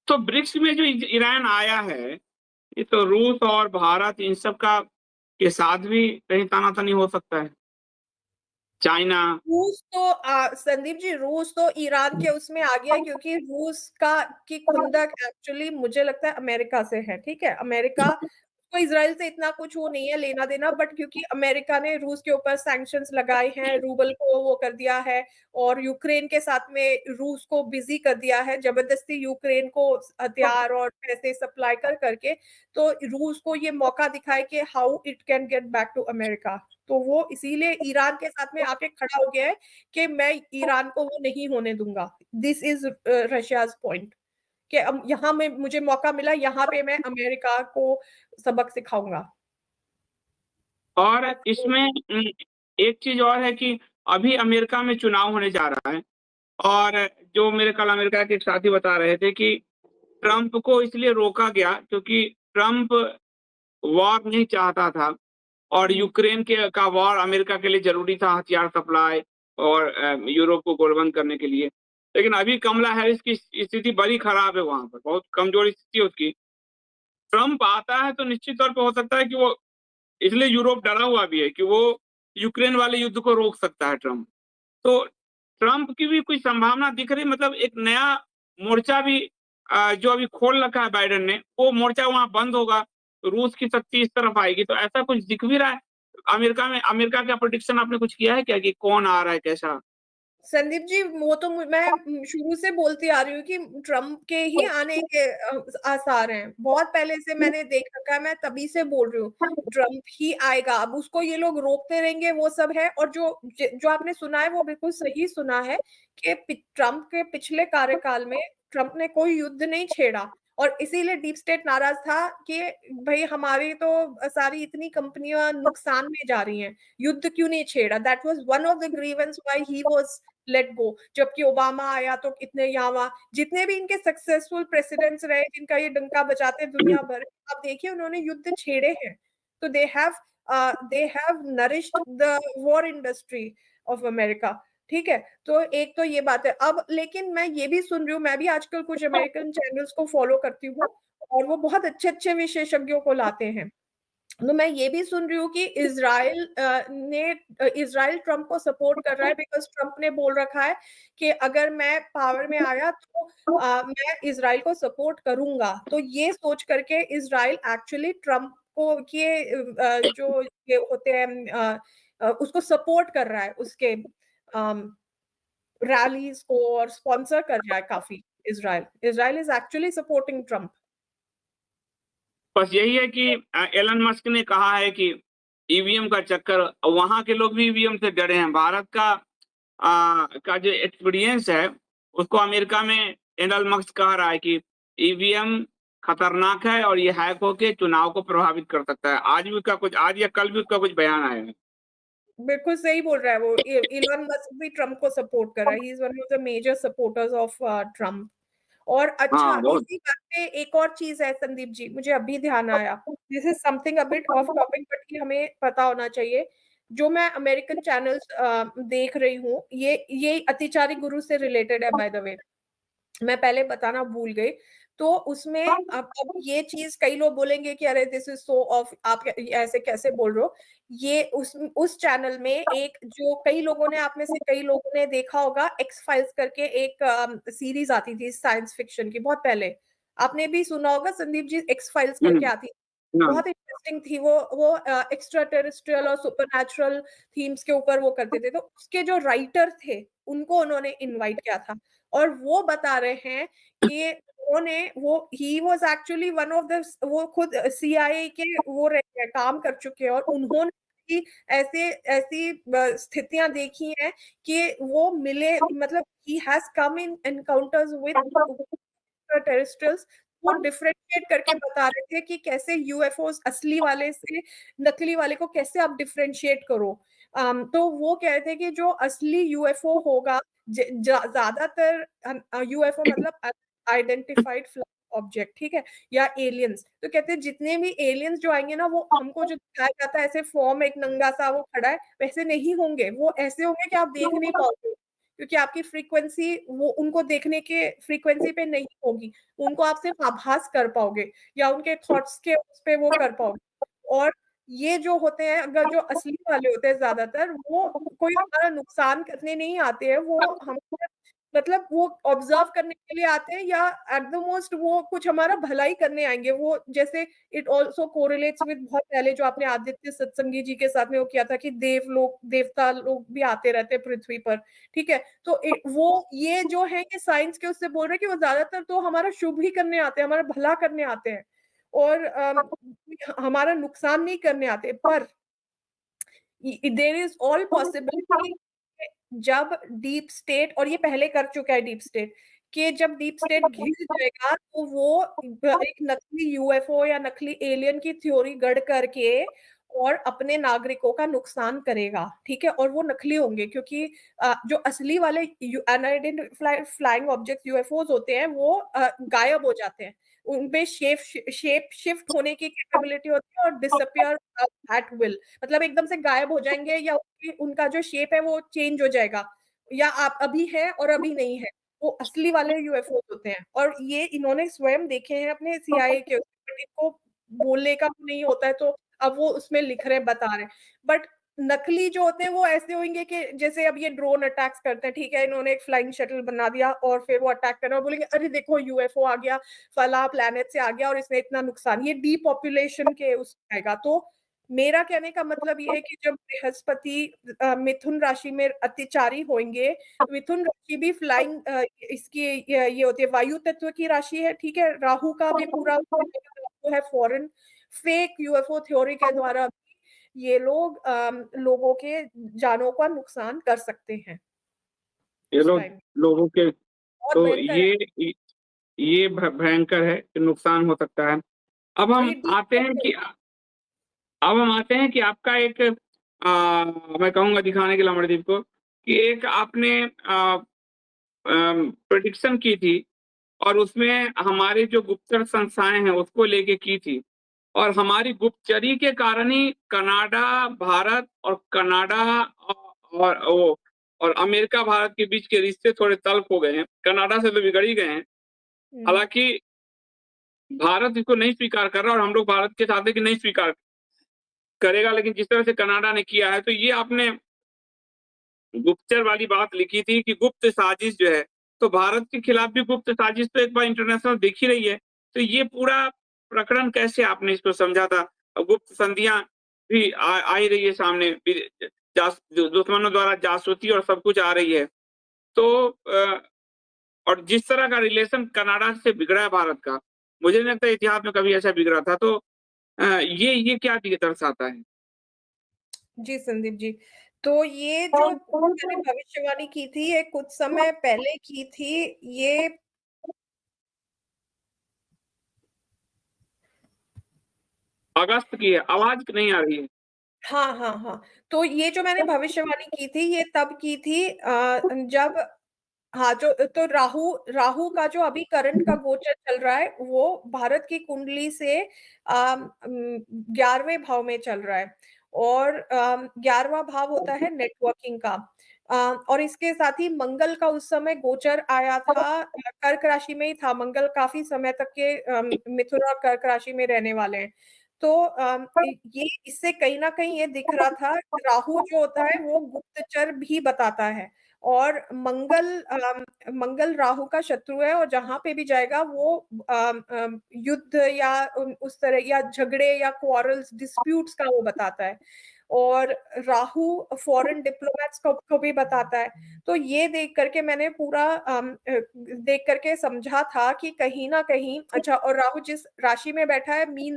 तो ब्रिक्स में जो ईरान आया है, ये तो रूस और भारत इन सब का के साथ भी कहीं तानातनी हो सकता है। चाइना। रूस तो संदीप जी, रूस तो ईरान के उसमें आ गया है, क्योंकि रूस का की खुंदक एक्चुअली मुझे लगता है अमेरिका से है, ठीक है? अमेरिका को इज़राइल से इतना कुछ वो नहीं है लेना-देना, बट क्योंकि अमेरिका ने रूस के ऊपर सैंक्शंस लगाए हैं, रूबल को वो कर दिया है और यूक्रेन के साथ में रूस को बिज़ी कर दिया है, ज़बरदस्ती यूक्रेन को हथियार और पैसे सप्लाई करके, तो रूस को ये मौका दिखा है कि how it can get back to America. तो वो इसीलिए ईरान के साथ में आके खड़ा हो गया है कि मैं ईरान को वो नहीं होने दूँगा। दिस इज़ रशियाज़ पॉइंट, कि अब यहाँ में मुझे मौका मिला, यहाँ पे मैं अमेरिका को सबक सिखाऊँगा। और इसमें एक चीज़ और है कि अभी अमेरिका में चुनाव होने जा रहा है और जो मेरे कल अमेरिका के एक साथी बता रहे थे कि ट्रम्प को इसलिए रोका गया क्योंकि ट्रम्प वॉर नहीं चाहता था और यूक्रेन के का वॉर अमेरिका के लिए ज़रूरी था, हथियार सप्लाई और यूरोप को गोलबंद करने के लिए। लेकिन अभी कमला हैरिस की स्थिति बड़ी खराब है वहाँ पर, बहुत कमज़ोर स्थिति है उसकी। ट्रम्प आता है तो निश्चित तौर पे हो सकता है कि वो, इसलिए यूरोप डरा हुआ भी है कि वो यूक्रेन वाले युद्ध को रोक सकता है ट्रम्प। तो ट्रम्प की भी कोई संभावना दिख रही, मतलब एक नया मोर्चा भी जो अभी खोल रखा है बाइडेन ने, वो मोर्चा वहाँ बंद होगा, तो रूस की शक्ति इस तरफ आएगी, तो ऐसा कुछ दिख भी रहा है। अमेरिका का प्रेडिक्शन आपने कुछ किया है क्या कि कौन आ रहा है, कैसा? संदीप जी, वो तो मैं शुरू से बोलती आ रही हूँ कि ट्रम्प के ही आने के आसार हैं। बहुत पहले से मैंने देख रखा है, मैं तभी से बोल रही हूँ, ट्रम्प ही आएगा। अब उसको ये लोग रोकते रहेंगे, वो सब है। और जो आपने सुना है वो बिल्कुल सही सुना है कि ट्रम्प के पिछले कार्यकाल में ट्रम्प ने कोई युद्ध नहीं छेड़ा, और इसीलिए डीप स्टेट नाराज था कि भाई हमारी तो सारी इतनी कंपनियां नुकसान में जा रही हैं, युद्ध क्यों नहीं छेड़ा। That was one of the grievance why he was let go. जबकि ओबामा आया तो इतने यहाँ वहां जितने भी इनके सक्सेसफुल प्रेसिडेंट्स रहे जिनका ये डंका बजाते दुनिया भर, आप देखिए उन्होंने युद्ध छेड़े हैं। तो they have nourished the war industry of America. ठीक है, तो एक तो ये बात है। अब लेकिन मैं ये भी सुन रही हूँ, मैं भी आजकल कुछ अमेरिकन चैनल्स को फॉलो करती हूँ, और वो बहुत अच्छे अच्छे विशेषज्ञों को लाते हैं। तो मैं ये भी सुन रही हूँ कि इज़राइल ट्रम्प को सपोर्ट कर रहा है, बिकॉज़ ट्रम्प ने बोल रखा है कि अगर मैं पावर में आया तो मैं इज़राइल को सपोर्ट करूँगा। तो ये सोच करके इज़राइल एक्चुअली ट्रम्प को जो ये होते हैं उसको सपोर्ट कर रहा है, उसके रैलीज़ को, और स्पॉन्सर कर रहा है काफ़ी Israel. Israel is actually supporting Trump. बस यही है कि एलन मस्क ने कहा है कि ईवीएम का चक्कर, वहाँ के लोग भी ईवीएम से डरे हैं। भारत का जो एक्सपीरियंस है, उसको अमेरिका में एलन मस्क कह रहा है कि ईवीएम खतरनाक है और ये हैक होके चुनाव को प्रभावित कर सकता है। आज या कल भी उसका कुछ बयान आया है। बिल्कुल सही बोल रहा है वो। इलॉन मस्क भी ट्रम्प को सपोर्ट कर रहा है। He is one of the major supporters of Trump. और अच्छा, हाँ, बहुत। इसी बात पे एक और चीज़ है संदीप जी, मुझे अभी ध्यान आया। This is something a bit of topic, but ये हमें पता होना चाहिए। जो मैं अमेरिकन चैनल्स देख रही हूँ, ये अतिचारी गुरु से रिलेटेड है, बाय द वे। मैं पहले बताना भूल गई। तो उसमें अब ये चीज़ कई लोग बोलेंगे कि अरे दिस इज़ सो ऑफ, आप ऐसे कैसे बोल रहे हो? ये उस चैनल में एक, जो कई लोगों ने, आप में से कई लोगों ने देखा होगा, एक्स फाइल्स करके एक सीरीज़ आती थी साइंस फिक्शन की बहुत पहले। आपने भी सुना होगा संदीप जी, एक्स फाइल्स हुँ, करके आती थी। हाँ। बहुत इंटरेस्टिंग थी वो एक्स्ट्रा टेरेस्ट्रियल और सुपरनैचुरल थीम्स के ऊपर वो करते थे। तो उसके जो राइटर थे, उनको उन्होंने इनवाइट किया था। और वो बता रहे हैं कि उन्होंने वो he was actually one of the, वो खुद सीआईए के वो रहे हैं, काम कर चुके हैं, और उन्होंने भी ऐसी स्थितियाँ देखी हैं कि वो मिले, मतलब he has come in encounters with terrestrials. वो डिफरेंशिएट करके बता रहे थे कि कैसे यूएफओस असली वाले से नकली वाले को कैसे आप डिफरेंशिएट करो। तो वो कह रहे थे कि जो असली यूएफओ होगा, ज्यादातर यूएफओ मतलब आइडेंटिफाइड फ्लाइंग ऑब्जेक्ट, ठीक है, या एलियंस। तो कहते हैं जितने भी एलियंस जो आएंगे ना, वो हमको जो दिखाया जाता है ऐसे फॉर्म, एक नंगा सा वो खड़ा है, वैसे नहीं होंगे। वो ऐसे होंगे कि आप देख नहीं पाओगे। क्योंकि आपकी फ्रीक्वेंसी वो उनको देखने के फ्रीक्वेंसी पे नहीं होगी। उनको आप सिर्फ़ आभास कर पाओगे या उनके थॉट्स के उस पे वो कर पाओगे। और ये जो होते हैं अगर जो असली वाले होते हैं ज़्यादातर वो कोई हमारा नुकसान करने नहीं आते हैं, वो हम मतलब वो ऑब्ज़र्व करने के लिए आते हैं या एट द मोस्ट वो कुछ हमारा भलाई करने आएँगे। वो जैसे इट आल्सो कोरिलेट्स विद बहुत पहले जो आपने आदित्य सत्संगी जी के साथ में वो किया था कि देवता लोग भी आते रहते हैं पृथ्वी पर, ठीक है? तो वो ये जो है कि साइंस के उससे बोल रहे हैं कि वो ज़्यादातर तो हमारा शुभ ही करने आते हैं, हमारा भला करने आते हैं और हमारा नुकसान नहीं करने आते। पर देयर इज़ ऑल पॉसिबिलिटी जब डीप स्टेट और ये पहले कर चुका है डीप स्टेट कि जब डीप स्टेट घिस जाएगा तो वो एक नकली यूएफओ या नकली एलियन की थ्योरी गढ़ करके और अपने नागरिकों का नुकसान करेगा, ठीक है? और वो नकली होंगे क्योंकि जो असली वाले अनआइडेंटिफाइड फ्लाइंग ऑब्जेक्ट्स यूएफओज होते हैं वो गायब हो जाते हैं। उनपे शेप शिफ्ट होने की कैपेबिलिटी होती है और डिसअपियर एट विल मतलब एकदम से गायब हो जाएँगे या उनका जो शेप है वो चेंज हो जाएगा या आप अभी है और अभी नहीं है। वो असली वाले यूएफओ होते हैं और ये इन्होंने स्वयं देखे हैं अपने सीआईए के बट इनको बोलने का नहीं होता है तो अब वो उसमें लिख रहे हैं, बता रहे हैं। बट नकली जो होते हैं वो ऐसे होंगे कि जैसे अब ये ड्रोन अटैक्स करते हैं, ठीक है? इन्होंने एक फ्लाइंग शटल बना दिया और फिर वो अटैक कर रहे हैं और बोलेंगे अरे देखो यूएफओ आ गया, फला प्लैनेट से आ गया और इसने इतना नुकसान ये डीपॉपुलेशन के उस आएगा। तो मेरा कहने का मतलब ये है कि जब बृहस्पति मिथुन राशि में अतिचारी होंगे, मिथुन राशि भी फ्लाइंग इसकी ये होती है वायु तत्व की राशि है, ठीक है? राहु का भी पूरा राहु है फॉरेन फेक यूएफओ थ्योरी के द्वारा भी ये लोग लोगों के जानों का नुकसान कर सकते हैं ये उस लोग टाइम। लोगों के बहुत तो भयंकर है ये भयंकर है कि नुकसान हो सकता है। अब और हम ये डीप आते हैं कि आपका एक मैं कहूँगा दिखाने के लिए अमरदीप को कि एक आपने प्रेडिक्शन की थी और उसमें हमारी जो गुप्तचर संस्थाएँ हैं उसको लेके की थी और हमारी गुप्तचरी के कारण ही कनाडा, भारत और कनाडा और वो और अमेरिका भारत के बीच के रिश्ते थोड़े तल्ख हो गए हैं। कनाडा से तो बिगड़ ही गए हैं। हुँ। हालाँकि भारत इसको नहीं स्वीकार कर रहा और हम लोग भारत के साथ है कि नहीं स्वीकार करेगा, लेकिन जिस तरह से कनाडा ने किया है, तो ये आपने गुप्तचर वाली बात लिखी थी कि गुप्त साजिश जो है, तो भारत के खिलाफ भी गुप्त साजिश तो एक बार इंटरनेशनल दिख ही रही है। तो ये पूरा प्रकरण कैसे आपने इसको समझा था? गुप्त संधियाँ भी आ ही रही है सामने दुश्मनों द्वारा जासूसी और सब कुछ आ रही है। तो और जिस तरह का रिलेशन कनाडा से बिगड़ा है भारत का, मुझे नहीं लगता इतिहास में कभी ऐसा बिगड़ा था। तो ये क्या दर्शाता है? जी, संदीप जी। तो ये जो मैंने भविष्यवाणी की थी, ये कुछ समय पहले की थी, ये अगस्त की है, आवाज़ नहीं आ रही है। हाँ, हाँ, हाँ। तो ये जो मैंने भविष्यवाणी की थी, ये तब की थी जब हाँ, जो तो राहु राहु का जो अभी करंट का गोचर चल रहा है, वो भारत की कुंडली से 11वें भाव में चल रहा है और 11वां भाव होता है नेटवर्किंग का। और इसके साथ ही मंगल का उस समय गोचर आया था कर्क राशि में ही था, मंगल काफ़ी समय तक के मिथुन और कर्क राशि में रहने वाले हैं। तो ये इससे कहीं न कहीं ये दिख रहा था, राहु जो होता है वो गुप्तचर भी बताता है और मंगल राहु का शत्रु है और जहाँ पे भी जाएगा वो युद्ध या उस तरह या झगड़े या क्वारल्स डिस्प्यूट्स का वो बताता है और राहु फॉरेन डिप्लोमैट्स को भी बताता है। तो ये देख करके मैंने पूरा देख करके समझा था कि कहीं न कहीं अच्छा और राहु जिस राशि में बैठा है मीन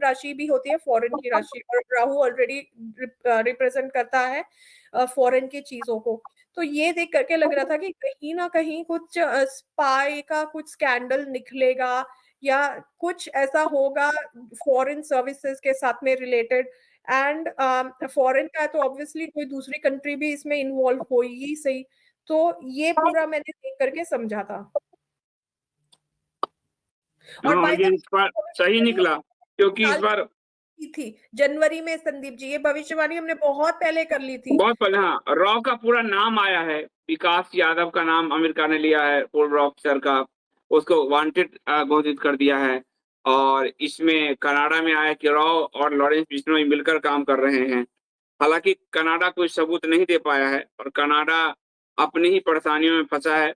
राशि भी होती है फॉरेन की राशि और राहु ऑलरेडी रिप्रेजेंट करता है फॉरेन की चीज़ों को। तो ये देख करके लग रहा था कि कहीं न कहीं कुछ स्पाई का कुछ स्कैंडल निकलेगा या कुछ ऐसा होगा फॉरेन सर्विसेज़ के साथ में रिलेटेड एंड फॉरेन का है तो ऑब्वियसली कोई दूसरी कंट्री भी इसमें इन्वॉल्व होगी ही सही। तो ये पूरा मैंने देख करके समझा था। और हाँ, बाय द ये इस बार सही वे निकला क्योंकि इस साल बार की थी, जनवरी में संदीप जी, ये भविष्यवाणी हमने बहुत पहले कर ली थी। बहुत पहले हाँ, रॉ का पूरा नाम आया है, विकास यादव का नाम अमेरिका ने लिया है, पूर्व ऑफिसर का, उसको वांटेड घोषित कर दिया है और इसमें कनाडा में आया कि रॉ और लॉरेंस बिश्नोई मिलकर काम कर रहे हैं। हालाँकि कनाडा कोई सबूत नहीं दे पाया है और कनाडा अपनी ही परेशानियों में फँसा है।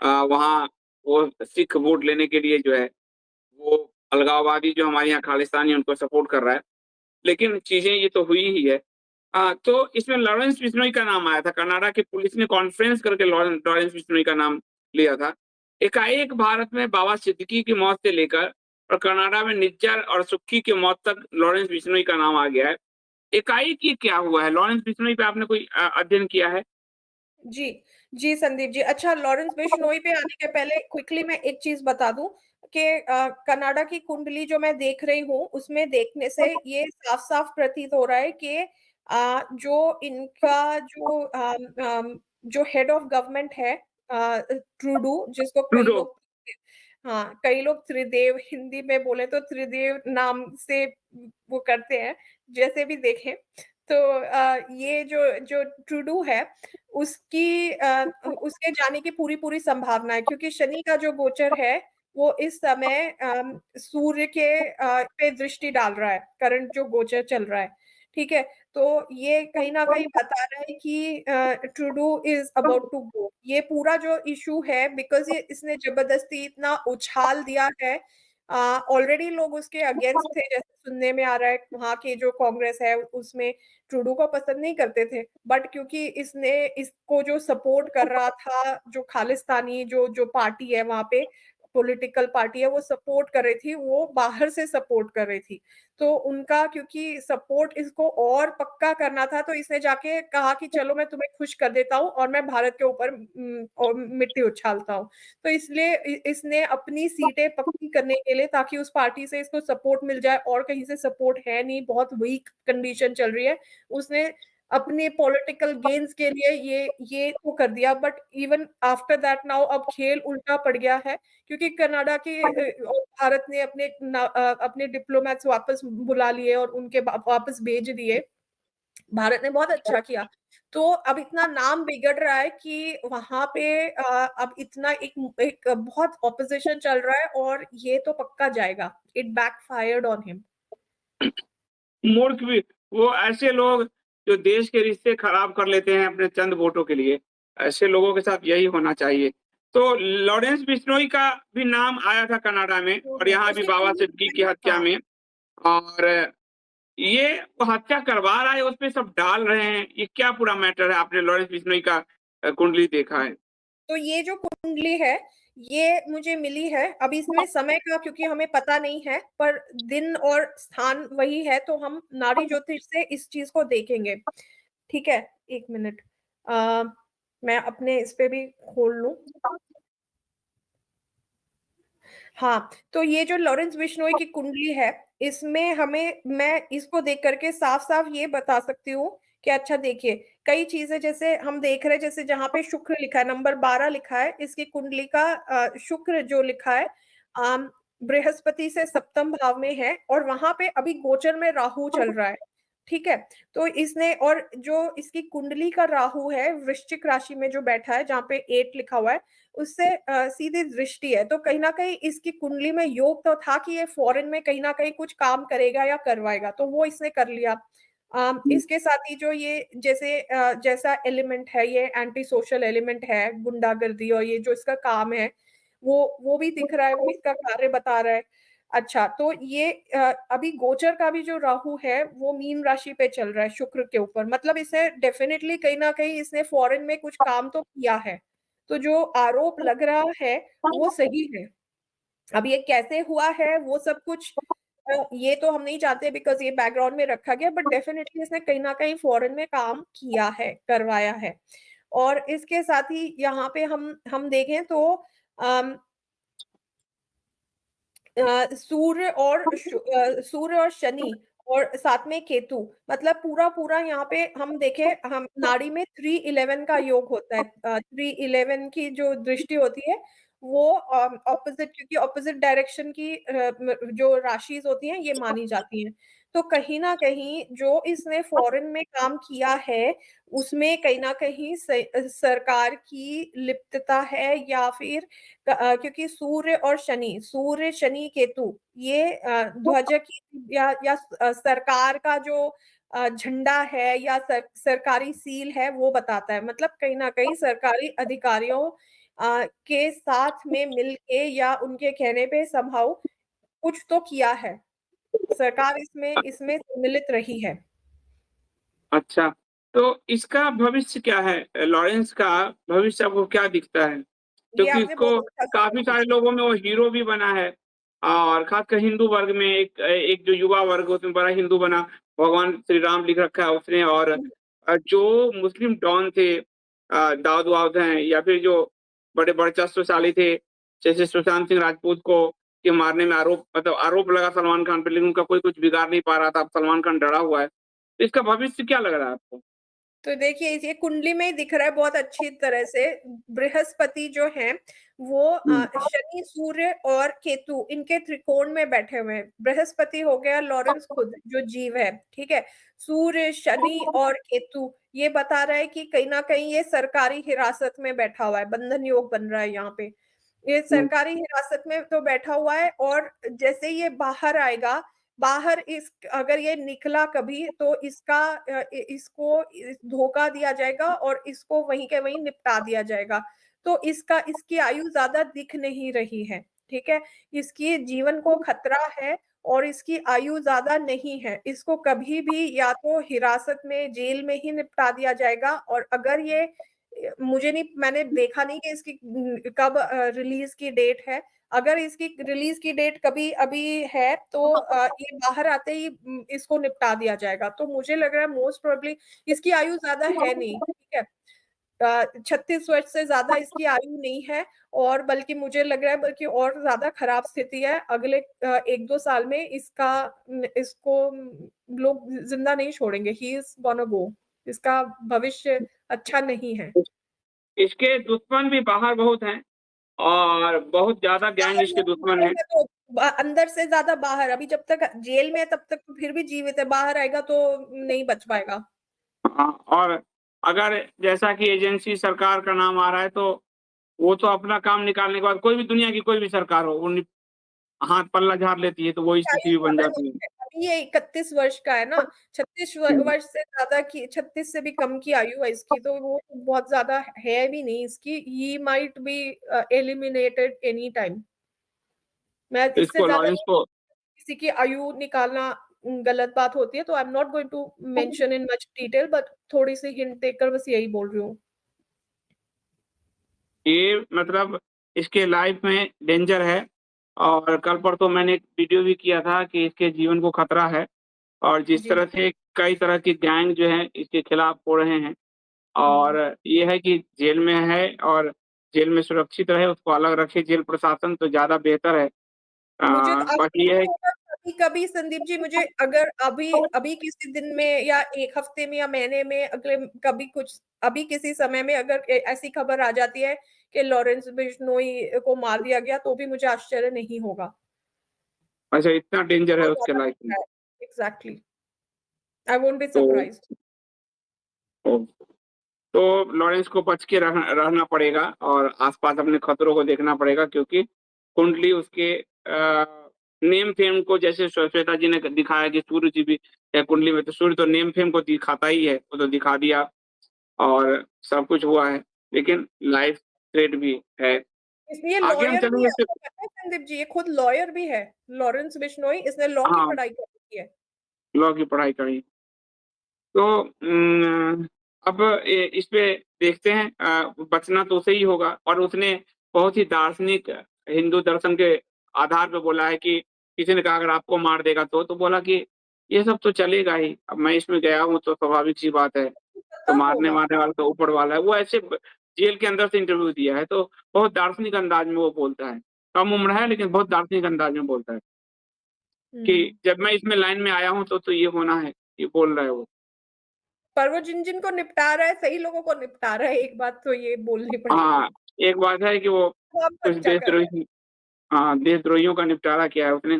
वहाँ वो सिख वोट लेने के लिए जो है, वो अलगाववादी जो हमारे यहाँ खालिस्तानी हैं, उनको सपोर्ट कर रहा है। लेकिन चीज़ें ये तो हुई ही है। तो इसमें लॉरेंस बिश्नोई का नाम आया था, कनाडा की पुलिस ने कॉन्फ्रेंस करके लॉरेंस बिश्नोई का नाम लिया था। एकाएक भारत में बाबा सिद्दीकी की मौत से लेकर और कनाडा में निज्जर और सुक्खी की मौत तक लॉरेंस बिश्नोई का नाम आ गया है। एकाएक ये क्या हुआ है? लॉरेंस बिश्नोई पे आपने कोई अध्ययन किया है? जी, जी संदीप जी। अच्छा लॉरेंस बिश्नोई पे आने के पहले क्विकली मैं एक चीज़ बता दूँ कि कनाडा की कुंडली जो मैं देख रही हूँ, उसमें देखने से ये साफ-साफ प्रतीत हो रहा है कि जो इनका जो हेड ऑफ गवर्नमेंट है ट्रूडो जिसको कई ट्रूडो। लोग हाँ, कई लोग त्रिदेव हिंदी में बोले तो त्रिदेव नाम से वो करते हैं, जैसे भी देखें। तो ये जो जो ट्रूडो है उसके जाने की पूरी-पूरी संभावना है क्योंकि शनि का जो गोचर है, वो इस समय सूर्य के पे दृष्टि डाल रहा है, करंट जो गोचर चल रहा है, ठीक है? तो ये कहीं न कहीं बता रहा है कि Trudeau is about to go. ये पूरा जो इश्यू है बिकॉज़ ये इसने ज़बरदस्ती इतना उछाल दिया है ऑलरेडी लोग उसके अगेंस्ट थे जैसे सुनने में आ रहा है, वहाँ की जो कांग्रेस है उसमें ट्रूडो को पसंद नहीं करते थे। बट क्योंकि इसने इसको जो सपोर्ट कर रहा था, जो खालिस्तानी जो जो पार्टी है वहाँ पे, पॉलिटिकल पार्टी है, वो सपोर्ट कर रही थी, वो बाहर से सपोर्ट कर रही थी। तो उनका क्योंकि सपोर्ट इसको और पक्का करना था, तो इसने जाके कहा कि चलो मैं तुम्हें खुश कर देता हूँ और मैं भारत के ऊपर और मिट्टी उछालता हूँ। तो इसलिए इसने अपनी सीटें पक्की करने के लिए ताकि उस पार्टी से इसको सपोर्ट मिल जाए और कहीं से सपोर्ट है नहीं, बहुत वीक कंडीशन चल रही है। उसने अपने पॉलिटिकल गेन्स के लिए ये तो कर दिया but even after that now अब खेल उल्टा पड़ गया है क्योंकि कनाडा के और भारत ने अपने डिप्लोमैट्स वापस बुला लिए और उनके वापस भेज दिए। भारत ने बहुत अच्छा किया। तो अब इतना नाम बिगड़ रहा है कि वहाँ पे अब इतना एक एक बहुत ऑपोज़िशन चल रहा है और ये तो पक्का जाएगा। It backfired on him. मूर्ख भी वो ऐसे लोग जो देश के रिश्ते खराब कर लेते हैं अपने चंद वोटों के लिए, ऐसे लोगों के साथ यही होना चाहिए। तो लॉरेंस बिश्नोई का भी नाम आया था कनाडा में और यहाँ भी उसकी बाबा कुंडली सिद्दीकी की हत्या हाँ। में और ये वो हत्या करवा रहा है, उसपे सब डाल रहे हैं। ये क्या पूरा मैटर है? आपने लॉरेंस बिश्नोई का कुंडली देखा है। तो ये जो कुंडली है, ये मुझे मिली है। अभी इसमें समय का क्योंकि हमें पता नहीं है, पर दिन और स्थान वही है, तो हम नाड़ी ज्योतिष से इस चीज़ को देखेंगे। ठीक है? 1 मिनट। अ, मैं अपने इस पे भी खोल लूँ। हाँ, तो ये जो लॉरेंस बिश्नोई की कुंडली है, इसमें हमें मैं इसको देख कर के साफ-साफ ये बता सकती हूँ कि अच्छा देखिए, कई चीज़ें जैसे हम देख रहे हैं जैसे जहाँ पे शुक्र लिखा है, नंबर 12 लिखा है, इसकी कुंडली का शुक्र जो लिखा है बृहस्पति से सप्तम भाव में है और वहाँ पे अभी गोचर में राहु चल रहा है, ठीक है? तो इसने और जो इसकी कुंडली का राहु है, वृश्चिक राशि में जो बैठा है, जहाँ पे 8 लिखा हुआ है, उससे सीधी दृष्टि है, तो कहीं न कहीं इसकी कुंडली में योग तो था कि ये फ़ॉरेन में कहीं न कहीं कुछ काम करेगा या करवाएगा, तो वो इसने कर लिया। इसके साथ ही जो ये जैसे जैसा एलिमेंट है, ये एंटी सोशल एलिमेंट है, गुंडागर्दी और ये जो इसका काम है, वो भी दिख रहा है, वो इसका कार्य बता रहा है। अच्छा, तो ये अभी गोचर का भी जो राहु है, वो मीन राशि पे चल रहा है, शुक्र के ऊपर, मतलब इसे डेफ़िनिटली कहीं न कहीं इसने फ़ॉरेन में कुछ काम तो किया है। तो जो आरोप लग रहा है, वो सही है। अब ये कैसे हुआ है, वो सब कुछ ये तो हम नहीं जानते बिकॉज़ ये बैकग्राउंड में रखा गया बट डेफ़िनिटली इसने कहीं न कहीं फ़ॉरेन में काम किया है, करवाया है। और इसके साथ ही यहाँ पे हम देखें तो अम सूर्य और शनि और साथ में केतु मतलब पूरा-पूरा यहाँ पे हम देखें हम नाड़ी में 3-11 का योग होता है 3-11 की जो दृष्टि होती है वो ऑपोज़िट क्योंकि ऑपोज़िट डायरेक्शन की जो राशिज़ होती हैं ये मानी जाती हैं। तो कहीं न कहीं जो इसने फ़ॉरेन में काम किया है, उसमें कहीं न कहीं सरकार की लिप्तता है या फिर क्योंकि सूर्य, शनि, केतु ये ध्वज की या सरकार का जो झंडा है या सरकारी सील है वो बताता है। मतलब कहीं न कहीं सरकारी अधिकारियों के साथ में मिलके या उनके कहने पे समहाउ कुछ तो किया है। सरकार इसमें इसमें सम्मिलित रही है। अच्छा, तो इसका भविष्य क्या है? लॉरेंस का भविष्य आपको क्या दिखता है? ये क्योंकि आपने बहुत इसको अच्छा सवाल काफ़ी सारे पूछा। लोगों में वो हीरो भी बना है और ख़ासकर हिंदू वर्ग में एक जो युवा वर्ग है उसमें बड़ा हिंदू बना, भगवान श्री राम लिख रखा है उसने और हुँ, जो मुस्लिम डॉन थे दाऊद वाउद हैं या फिर जो बड़े वर्चस्वशाली थे, जैसे सुशांत सिंह राजपूत को के मारने में आरोप लगा सलमान खान पे लेकिन उनका कोई कुछ बिगाड़ नहीं पा रहा था, अब सलमान खान डरा हुआ है। तो इसका भविष्य क्या लग रहा है आपको? तो देखिए ये कुंडली में ही दिख रहा है बहुत अच्छी तरह से। बृहस्पति जो हैं वो हुँ, शनि, सूर्य और केतु इनके त्रिकोण में बैठे हुए हैं। बृहस्पति हो गया लॉरेंस खुद जो जीव है, ठीक है? सूर्य, शनि और केतु ये बता रहा है कि कहीं न कहीं ये सरकारी हिरासत में बैठा हुआ है, बंधन योग बन रहा है यहाँ पे। ये हुँ, सरकारी हिरासत में तो बैठा हुआ है और जैसे ये बाहर आएगा, बाहर इस अगर ये निकला कभी तो इसका इसको धोखा दिया जाएगा और इसको वहीं के वहीं निपटा दिया जाएगा। तो इसकी आयु ज़्यादा दिख नहीं रही है, ठीक है? इसकी जीवन को खतरा है और इसकी आयु ज़्यादा नहीं है। इसको कभी भी या तो हिरासत में, जेल में ही निपटा दिया जाएगा और अगर ये मुझे नहीं मैंने देखा नहीं कि इसकी कब रिलीज़ की डेट है। अगर इसकी रिलीज़ की डेट कभी अभी है तो ये बाहर आते ही इसको निपटा दिया जाएगा। तो मुझे लग रहा है मोस्ट प्रोबेबली इसकी आयु ज़्यादा है नहीं, ठीक है? 36 वर्ष से ज़्यादा इसकी आयु नहीं है और बल्कि मुझे लग रहा है बल्कि और ज़्यादा खराब स्थिति है। अगले 1-2 साल में इसको लोग ज़िंदा नहीं छोड़ेंगे। He is gonna go. इसका भविष्य अच्छा नहीं है। इसके दुश्मन भी बाहर बहुत हैं और बहुत ज़्यादा गैंग बाहर इसके नहीं, दुश्मन बाहर हैं। में तो अंदर से ज़्यादा बाहर, अभी जब तक जेल में है तब तक तो फिर भी जीवित है, बाहर आएगा तो नहीं बच पाएगा। हाँ, और अगर जैसा कि एजेंसी सरकार का नाम आ रहा है तो वो तो अपना काम निकालने के बाद कोई भी दुनिया की कोई भी सरकार हो, वो हाथ पल्ला झाड़ लेती है, तो वही आयु स्थिति भी बन ज़्यादा जाती नहीं है। है, अभी ये 31 वर्ष का है ना, 36 हुँ, वर्ष से ज़्यादा की 36 से भी कम की आयु है इसकी, तो वो बहुत ज़्यादा है भी नहीं इसकी, he might be eliminated any time. मैं इससे इसको ज़्यादा लॉरेंस को किसी की आयु निकालना गलत बात होती है, तो I am not going to mention in much detail but थोड़ी-सी हिंट देकर बस यही बोल रही हूँ। ये मतलब इसके लाइफ में डेंजर है और कल परसों मैंने एक वीडियो भी किया था कि इसके जीवन को खतरा है और जिस जी। तरह से कई तरह की गैंग जो है इसके खिलाफ हो रहे हैं और हुँ। ये है कि जेल में है और जेल में सुरक्षित रहे, उसको अलग रखे जेल प्रशासन तो ज़्यादा बेहतर है। मुझे तो अगर बाकी ये ऐसा है होगा कभी-कभी संदीप जी मुझे अगर अभी अभी किसी दिन में या 1 हफ्ते में या महीने में अगले कभी कुछ अभी किसी समय में अगर ऐसी खबर आ जाती है कि लॉरेंस बिश्नोई को मार दिया गया तो भी मुझे आश्चर्य नहीं होगा। अच्छा इतना डेंजर है बहुत उसके ज़्यादा लाइफ में। खतरा है। एग्ज़ैक्टली। आई वोंट बी तो सरप्राइज्ड। तो तो लॉरेंस को बच के रहना पड़ेगा और आस-पास अपने खतरों को देखना पड़ेगा क्योंकि कुंडली उसके नेम फेम को जैसे श्वेता जी ने दिखाया कि सूर्य जी भी है कुंडली में, तो सूर्य तो नेम फेम को दिखाता ही है, वो तो दिखा दिया और सब कुछ हुआ है, लेकिन लाइफ थ्रेट भी है। इसलिए आगे हम लॉयर भी चलेंगे है, सिर्फ आपको पता है संदीप जी ये खुद लॉयर भी है। लॉरेंस बिश्नोई इसने लॉ की हाँ, पढ़ाई कर रखी है। लॉ की पढ़ाई करी। तो अब इस पे देखते हैं बचना तो उसे ही होगा और उसने बहुत ही दार्शनिक हिंदू दर्शन के आधार पे बोला है कि किसी ने कहा अगर आपको मार देगा तो बोला कि ये सब तो चलेगा ही, अब मैं इसमें गया हूँ तो स्वाभाविक सी बात है, तो पता होगा। मारने-वारने वाला तो ऊपर वाला है। वो ऐसे जेल के अंदर से इंटरव्यू दिया है, तो बहुत दार्शनिक अंदाज में वो बोलता है। कम उम्र है लेकिन बहुत दार्शनिक अंदाज में बोलता है कि हुँ। जब मैं इसमें लाइन में आया हूँ तो ये होना है, ये बोल रहा है वो। पर वो जिन-जिन को निपटा रहा है, सही लोगों को निपटा रहा है, एक बात तो ये बोलनी हाँ, पड़ेगी। एक बात है कि वो काम तो कुछ अच्छा कर रहा है। देशद्रोहियों का निपटारा किया है उसने।